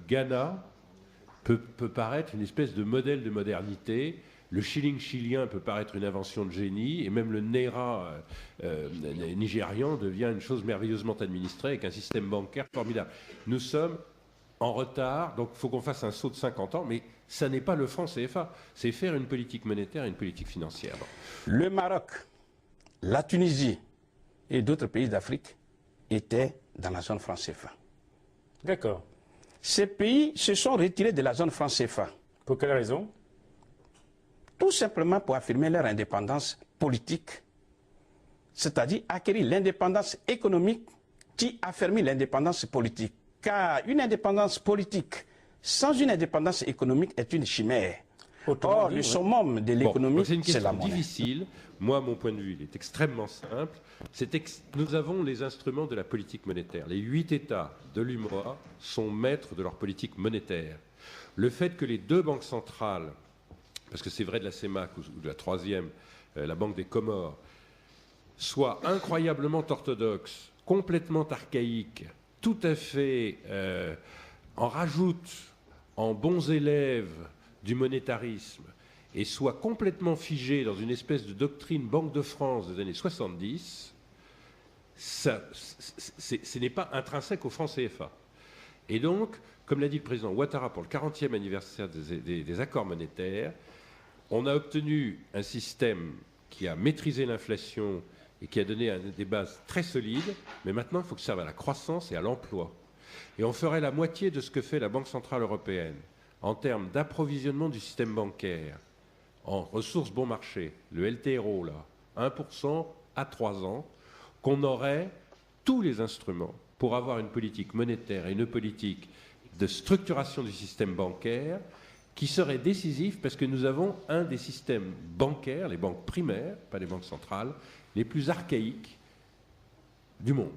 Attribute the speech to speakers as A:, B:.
A: Ghana peut paraître une espèce de modèle de modernité. Le shilling chilien peut paraître une invention de génie, et même le naira nigérian devient une chose merveilleusement administrée avec un système bancaire formidable. Nous sommes en retard, donc il faut qu'on fasse un saut de 50 ans, mais ça n'est pas le franc CFA, c'est faire une politique monétaire et une politique financière.
B: Le Maroc, la Tunisie et d'autres pays d'Afrique étaient dans la zone franc CFA.
C: D'accord.
B: Ces pays se sont retirés de la zone franc CFA.
C: Pour quelle raison?
B: Tout simplement pour affirmer leur indépendance politique, c'est-à-dire acquérir l'indépendance économique qui affermit l'indépendance politique. Car une indépendance politique sans une indépendance économique est une chimère. Or, le summum de l'économie, c'est la monnaie.
A: C'est une question difficile. Moi, mon point de vue, il est extrêmement simple. Nous avons les instruments de la politique monétaire. Les 8 États de l'UMOA sont maîtres de leur politique monétaire. Le fait que les 2 banques centrales, parce que c'est vrai de la CEMAC ou de la 3e, la Banque des Comores, soient incroyablement orthodoxes, complètement archaïques, tout à fait en rajoutent en bons élèves du monétarisme et soit complètement figé dans une espèce de doctrine Banque de France des années 70, ce n'est pas intrinsèque au franc CFA. Et donc, comme l'a dit le président Ouattara pour le 40e anniversaire des accords monétaires, on a obtenu un système qui a maîtrisé l'inflation et qui a donné des bases très solides, mais maintenant il faut que ça serve à la croissance et à l'emploi. Et on ferait la moitié de ce que fait la Banque Centrale Européenne en termes d'approvisionnement du système bancaire en ressources bon marché, le LTRO, là, 1% à 3 ans, qu'on aurait tous les instruments pour avoir une politique monétaire et une politique de structuration du système bancaire qui serait décisif parce que nous avons un des systèmes bancaires, les banques primaires, pas les banques centrales, les plus archaïques du monde.